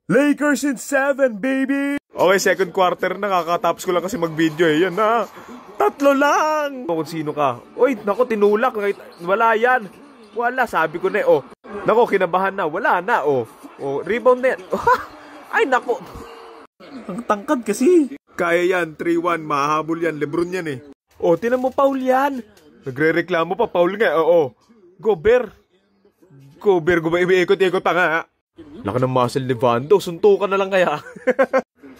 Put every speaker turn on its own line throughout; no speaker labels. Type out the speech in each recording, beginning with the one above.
Lakers in 7, baby! Okay, second quarter na. Kakatapos ko lang kasi mag-video eh. Yan na. 3 lang! Kung sino ka. Uy, nako, tinulak. Wala yan. Wala, sabi ko na eh. Oh. Nako, kinabahan na. Wala na, oh. Oh, rebound net. Ay, nako. Ang tangkad kasi. Kaya yan, 3-1. Mahabol yan. Lebron yan eh. Oh, tinan mo, Paul yan. Nagre-reklamo pa, Paul nga. Oo. Gobert. Ikot-ikot pa nga. Laka ng muscle ni Vando. Suntukan na lang kaya.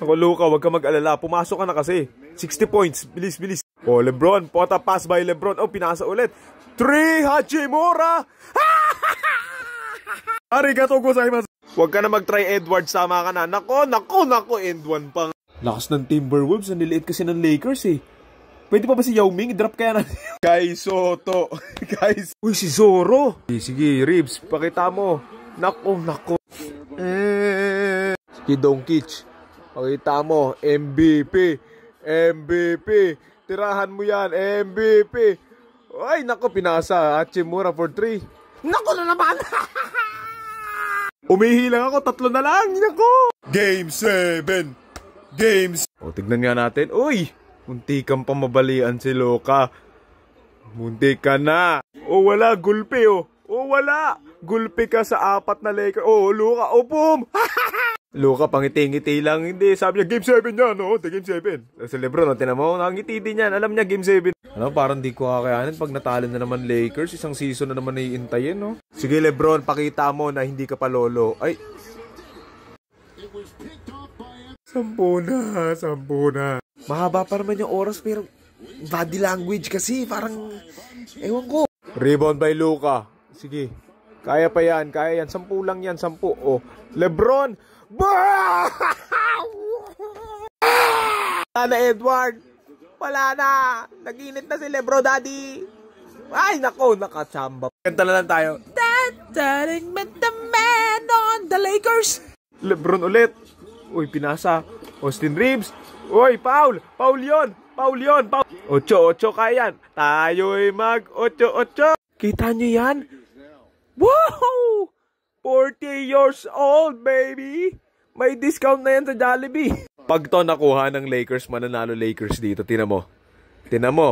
Ako, Luka, wag ka mag-alala. Pumasok ka na kasi. 60 points. Bilis, bilis. Oh, Lebron. Pota pass by Lebron. Oh, pinasa ulit. 3, Hachimura! Arigatou gozaimasu. Huwag ka na mag-try Edwards. Sama ka na. Nako. End 1 pa. Lakas ng Timberwolves. Niliit kasi ng Lakers eh. Pwede pa ba si Yao Ming? Drop kaya na. Guys, Soto. Guys. Uy, si Zoro. Sige, Ribs. Pakita mo. Nako. Si Doncic. Pakita mo. MVP. Tirahan mo yan. MVP. Ay, nako, pinasa. Hachimura for 3. Nako na naman. Umihi lang ako. 3 na lang. Nako. Game 7. O, tignan nga natin. Uy, munti kang pamabalian si Luka. Munti ka na. O, wala. Gulpi, oh. O, wala. Gulpi ka sa 4 na Lakers. O, Luka. O, boom. Luka, pangiti-ngiti lang. Hindi, sabi niya, game 7 yan, no? Game 7. Sa Lebron, tinan mo, nangiti din yan. Alam niya, game 7. Ano, parang di ko kakayanin. Pag natalo na naman Lakers, isang season na naman naiintayin, no? Sige, Lebron, pakita mo na hindi ka pa lolo. Ay. 10 na. Mahaba pa naman yung oras, pero body language kasi, parang, ewan ko. Rebound by Luka. Sige. Kaya pa yan, 10 lang yan, 10. Oh, Lebron. Wala na, Edward. Wala na. Nag-init na si Lebron, daddy. Ay, nako, nakachamba. Kanta na lang tayo. Dancing with the man on the Lakers. Lebron ulit. Uy, pinasa. Austin Reeves. Uy, Paul yun. 8 kaya yan. Tayo'y mag 8. Kita nyo yan? Wow! 40 years old, baby! May discount na yan sa Jollibee. Pag to nakuha ng Lakers, mananalo Lakers dito. Tingnan mo.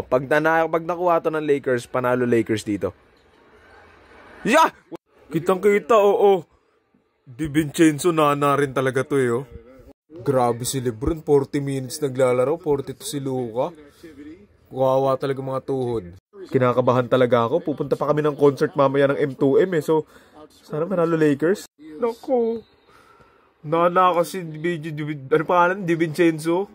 Pag nakuha to ng Lakers, panalo Lakers dito. Yeah! Kitang-kita, oo. DiVincenzo na rin talaga to eh, oh. Grabe si Lebron, 40 minutes naglalaro, 42 si Luka. Kawawa talaga mga tuhod. Kinakabahan talaga ako. Pupunta pa kami ng concert mamaya ng M2M eh. So, sana manalo Lakers. Naku. Nana kasi, ano pangalan? DiVincenzo.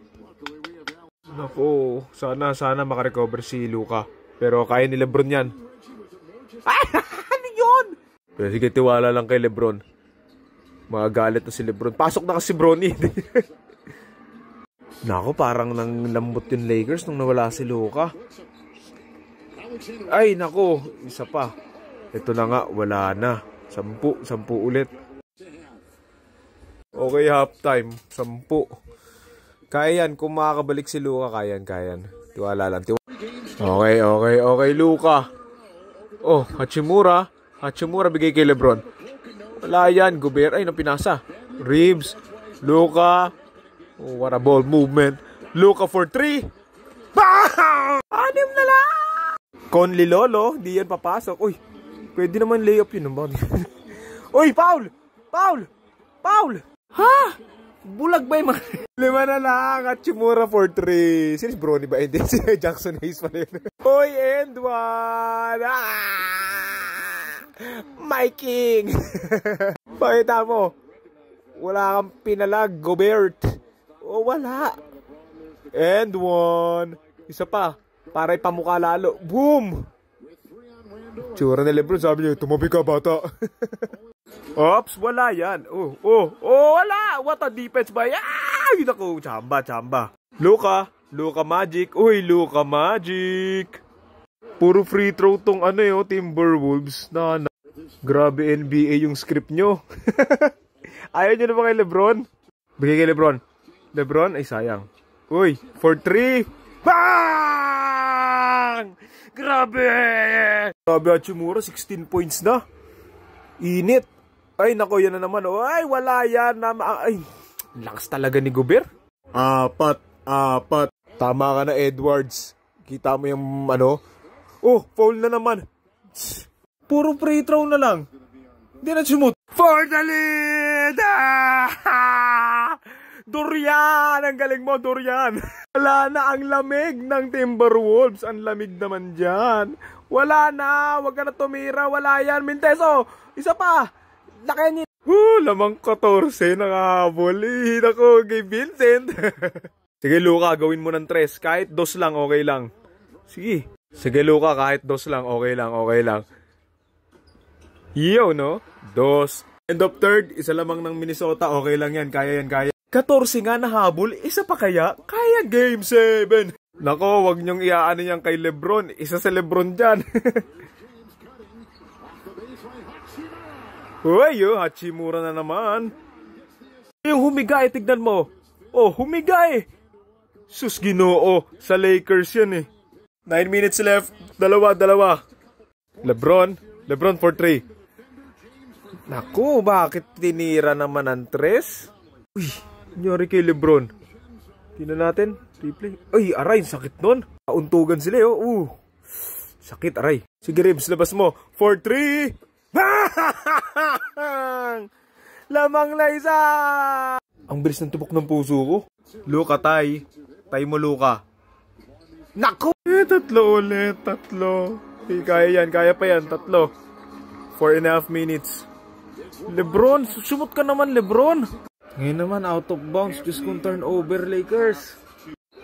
Naku. Sana makarecover si Luka. Pero kaya ni Lebron yan. Ay! Ano yun? Pero sige, tiwala lang kay Lebron. Magagalit na si Lebron. Pasok na kasi Bronny. Nako, parang nang lambot yung Lakers nung nawala si Luka. Ay, nako. Isa pa. Ito na nga, wala na. 10 ulit. Okay, halftime. 10. Kaya yan. Kung makakabalik si Luka, kaya yan. Tiwala lang. Okay, Luka. Oh, Hachimura, bigay kay Lebron. Wala yan, Gobert. Ay, napinasa. Reeves, Luka. Oh, what a ball movement. Luka for 3. Bam! 6 na lang! Conley Lolo, di yan papasok. Uy, pwede naman layup yun. Uy, Paul! Ha? Bulag ba yung mga... 5 na lang. Hachimura for 3. Serious, Bronny ba? Hindi, si Jackson Hayes pa rin. Uy, and 1. My king! Pakita mo. Wala kang pinalag, Gobert. O, wala. And 1. Isa pa. Para ipamukha lalo. Boom! Tsura ni Lebron, sabi niya, tumabi ka, bata. Ops, wala yan. Wala! What a defense ba? Yun ako, chamba. Luka Magic. Uy, Luka Magic. Puro free throw tong Timberwolves. Grabe NBA yung script nyo. Ayaw nyo naman kay Lebron? Bigay kay Lebron. Lebron? Ay, sayang. Uy, for 3. Bang! Grabe! Hachimura, 16 points na. Init. Ay, nako, yan na naman. Ay, wala yan. Ay, lakas talaga ni Gobert. Apat. Tama ka na, Edwards. Kita mo yung ano? Oh, foul na naman. Puro free throw na lang. Hindi na sumut. For the lead! Dorian! Ang galing mo, Dorian! Wala na ang lamig ng Timberwolves. Ang lamig naman dyan. Wala na. Huwag ka na tumira. Wala yan. Minteso! Isa pa! Lakayan niya. Lamang 14. Nakahabol. Ihina ko kay Vincent. Sige, Luka. Gawin mo ng 3. Kahit 2 lang, okay lang. Sige. Sige, Luka. Kahit 2 lang, okay lang. Okay lang. Iyo, no? 2. End of third. Isa lamang ng Minnesota. Okay lang yan. Kaya yan, kaya. 14 nga nahabol. Isa pa kaya? Kaya game 7. Nako, wag niyong iaano yan kay Lebron. Isa sa Lebron dyan. Uy, Hachimura na naman. Yung humiga tignan mo. Oh, humiga Sus, Ginoo. Sa Lakers yan 9 minutes left. Dalawa. Lebron for 3. Naku, bakit tinira naman ang 3? Uy, nangyari kay Lebron. Tingnan natin. Replay. Ay, aray, sakit nun. Kauntugan sila sakit, aray. Sige, Ribs, labas mo. For 3. Lamang na isa. Ang bilis ng tubok ng puso ko. Luka, tay mo, Luka. Naku! 3 ulit. Kaya pa yan. 3. 4.5 minutes. Lebron, sumot ka naman, Lebron. Ngayon naman, out of bounds. Diyos kong turnover, Lakers.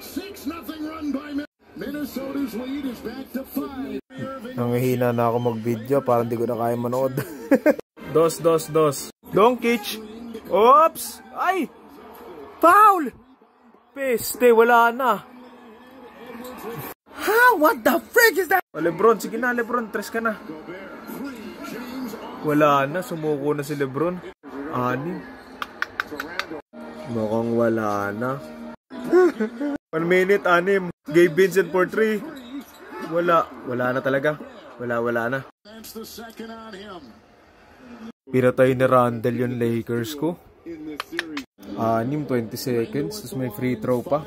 6-0 run by Minnesota's lead is back to 5.
Nangihina na ako mag-video, parang di ko na kaya manood. Dos. Doncic. Oops! Ay! Foul! Peste, wala na. Ha? What the frick is that? Lebron, sige na, Lebron. 3 ka na. Wala na, sumuko na si Lebron. 6. Mukhang wala na. 1 minute, 6. Gabe Vincent for 3. Wala na talaga. Wala na. Pinatay ni Randall yung Lakers ko. 6, 20 seconds. Tapos may free throw pa.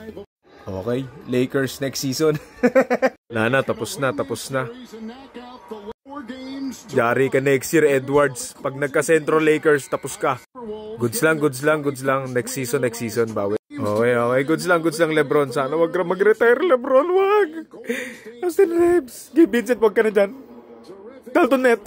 Okay, Lakers next season. Wala na, tapos na. Yari ka next year, Edwards. Pag nagka-Centro Lakers, tapos ka. Goods lang. Next season, bawi. Okay. Goods lang, Lebron. Sana wag mag-retire, Lebron. Wag. Austin Reeves. Gabe Vincent, wag ka na dyan. Dalton Net.